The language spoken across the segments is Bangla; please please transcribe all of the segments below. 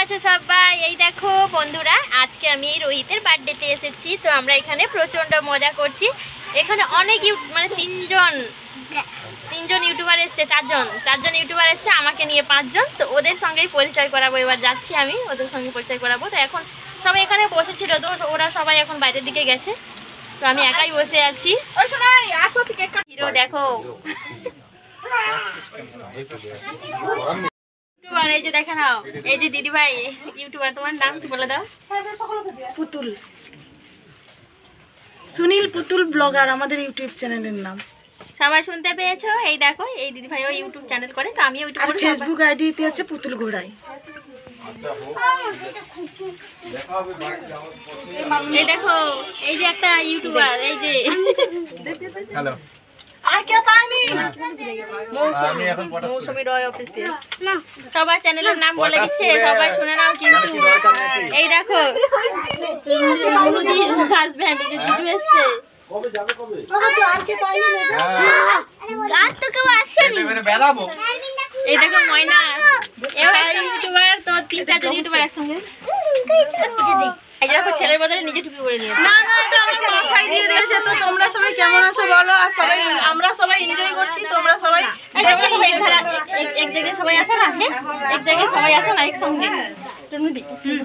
আছো সবাই? এই দেখো বন্ধুরা, আজকে আমি রোহিতের বার্থডেতে এসেছি। তো আমরা এখানে প্রচণ্ড মজা করছি। এখানে অনেক মানে তিনজন ইউটিউবার এসছে, চারজন ইউটিউবার এসছে, আমাকে নিয়ে 5 জন। তো ওদের সঙ্গেই পরিচয় করাবো, এবার যাচ্ছি আমি ওদের সঙ্গে পরিচয় করাবো। তো এখন সবাই এখানে বসেছিল, তো ওরা সবাই এখন বাইরের দিকে গেছে, তো আমি একাই বসে আছি। হিরো দেখো, এই যে দেখে নাও, এই যে দিদি ভাই ইউটিউবার, তোমার নাম কি বলে দাও? পুতুল, সুনীল পুতুল ব্লগার আমাদের ইউটিউব চ্যানেলের নাম। সবাই শুনতে পেয়েছো? এই দেখো, এই দিদি ভাই ও ইউটিউব চ্যানেল করে, তো আমি ইউটিউব করি। ফেসবুক আইডিতে আছে পুতুল ঘোড়াই। এই দেখো, এই যে একটা ইউটিউবার, এই যে হ্যালো, আর কে পাইনি মৌসুমী রয় অফিস দিয়ে সবার চ্যানেলের নাম বলে দিচ্ছে, সবাই শুনে নাও। কিন্তু এই দেখো হাজব্যান্ড, এই যে দিদু এসছে। আর কে পাইনি এই দেখো ময়না, এবার ইউটিউবার, তো 3-4 জন ইউটিউবার একসঙ্গে। এই দেখো ছেলের বদলে নিজে টুপি পরে নিয়েছে। না না, এটা আমাকে মাথায় দিয়ে দিয়েছে। তো তোমরা সবাই কেমন আছো বলো? আর সবাই আমরা সবাই এনজয় করছি, তোমরা সবাই এক জায়গায় সবাই আসো না, হ্যাঁ এক জায়গায় সবাই আসো না একসঙ্গে,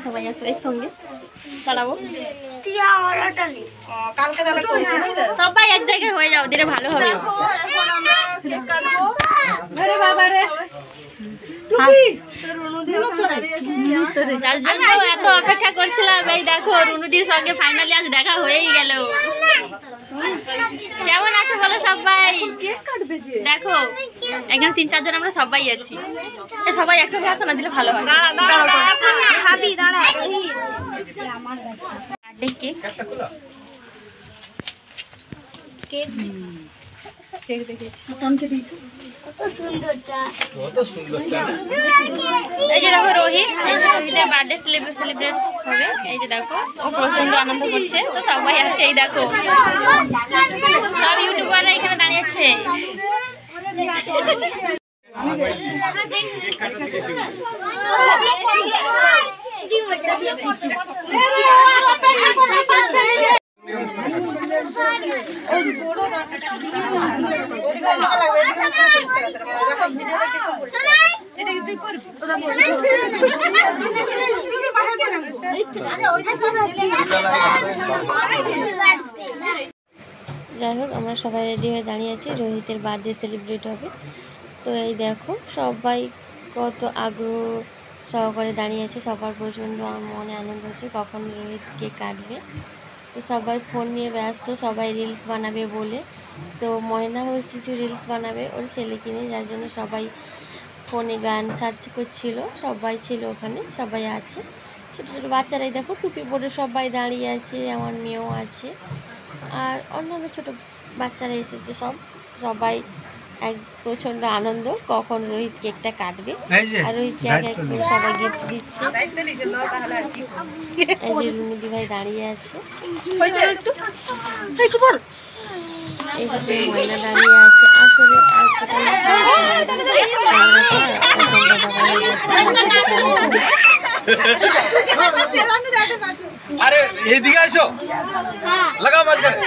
সবাই আসো একসঙ্গে দাঁড়াবো। কালকে তাহলে করছি না, সবাই এক জায়গায় হয়ে যাও, দিলে ভালো হবে। এখন আমরা কেক কাটবো। আরে বাবা রে, টুপি যার জন্য এত অপেক্ষা করছিলাম। এই দেখো রুনুদির সঙ্গে ফাইনালি আজ দেখা হয়েই গেল। কেমন আছো বলো সবাই? দেখো এখানে 3-4 জন আমরা সবাই আছি, সবাই একসাথে আসো না, দিলে ভালো হয়। এই যে দেখো রোহিত, রোহিতের বার্থডে সেলিব্রেট হবে। এই যে দেখো ও প্রচন্ড আনন্দ করছে, তো সবাই আছে। এই দেখো সব ইউটিউবাররা এখানে দাঁড়িয়ে আছে। যাই হোক, আমরা সবাই রেডি হয়ে দাঁড়িয়ে আছি, রোহিতের বার্থডে সেলিব্রেট হবে। তো এই দেখো সবাই কত আগ্রহ সহকারে দাঁড়িয়ে আছে, সবার প্রচণ্ড মনে আনন্দ হচ্ছে কখন রোহিত কেক কাটবে। তো সবাই ফোন নিয়ে ব্যস্ত, সবাই রিলস বানাবে বলে। তো ময়না ওর কিছু রিলস বানাবে ওর ছেলেকে নিয়ে, যার জন্য সবাই ফোনে গান সার্চ করছিল। সবাই ছিল ওখানে, সবাই আছে, ছোটো ছোটো বাচ্চারাই দেখো টুপি পরে সবাই দাঁড়িয়ে আছে, আমার মেয়েও আছে, আর অন্যান্য ছোটো বাচ্চারা এসেছে সবাই এক প্রচণ্ড আনন্দ কখন রোহিত কেকটা কাটবে। আর রোহিতকে এক এক করে সবাই গিফট দিচ্ছে। এই যে রুনুদি ভাই দাঁড়িয়ে আছে, এই যে ময়না দাঁড়িয়ে আছে। আসলে আরে এইদিকে আসো, লাগাও মাঝখানে,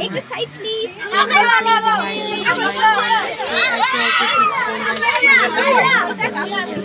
एक साइड प्लीज নিয়ে গেল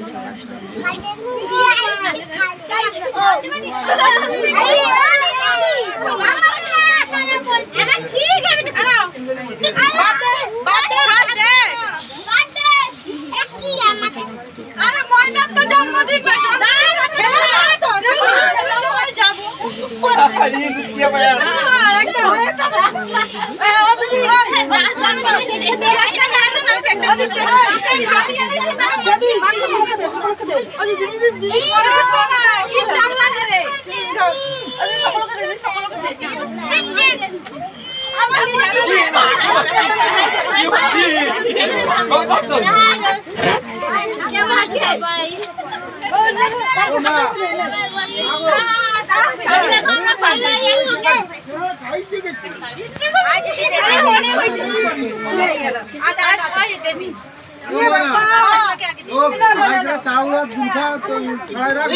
চাউলা দুধা তো খাই রাখ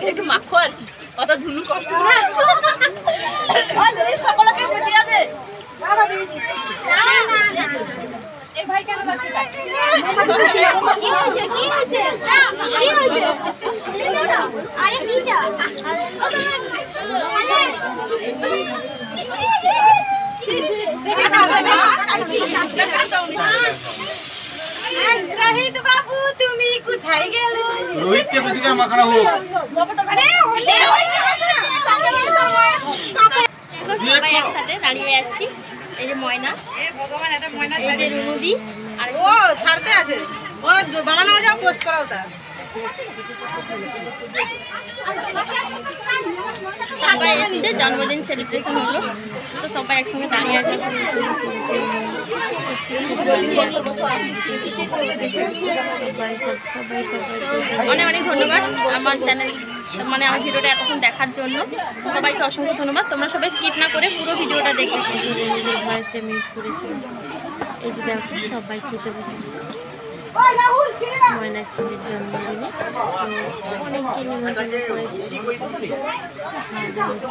একটু মাখর অত ধুনু কষ্ট সকলকে বুঝিয়ে দে এই ভাই কেন বাকি কি হয়েছে আরে কিটা রোহিত বাবু তুমি কোথায় গেলে रोहित के पीछे क्या मखना हो সবাই একসাথে দাঁড়িয়ে আছি এই যে ময়না এই যে রুনুদি আর ও ছাড়তে আছে ও বানানো যাও পোস্ট করাও তার সবাই এসেছে জন্মদিন সেলিব্রেশন হলো তো সবাই একসঙ্গে দাঁড়িয়ে আছে অনেক অনেক ধন্যবাদ আমার চ্যানেল মানে আমার ভিডিওটা এতক্ষণ দেখার জন্য সবাইকে অসংখ্য ধন্যবাদ তোমরা সবাই স্কিপ না করে পুরো ভিডিওটা দেখবে নিজের ভয়েসটা মিউট করেছিলাম। এই যে দেখো সবাই খেতে বসেছে ময়না ছেলের জন্মদিনে, তো অনেককে নিমন্ত্রণ করেছে। যেহেতু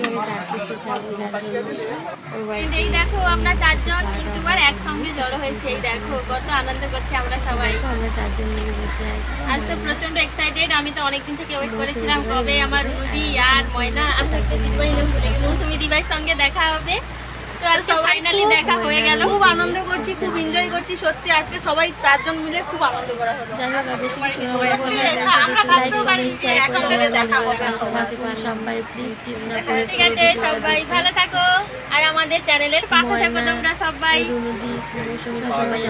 আমি তার দেশে যাবো যার জন্য ওর বাড়িতে এই দেখো আমরা চারজন ইউটিউবার একসঙ্গে জড়ো হয়েছে এই দেখো কত আনন্দ করছি আমরা সবাই আমরা চারজন মিলে বসে আছি। আজ তো প্রচন্ড এক্সাইটেড আমি তো অনেকদিন থেকে ওয়েট করেছিলাম কবে আমার রুদি আর ময়না মৌসুমি দিবার সঙ্গে দেখা হবে। তো আর সব ফাইনালি দেখা হয়ে গেল খুব আনন্দ করছি খুব এনজয় করছি সত্যি আজকে সবাই চারজন মিলে খুব আনন্দ করা হলো যাই হোক বেশি কিছু সবাই প্লিজ ঠিক আছে সবাই ভালো থাকো আর আমাদের চ্যানেলের পাশে থাকো তোমরা সবাই সবাই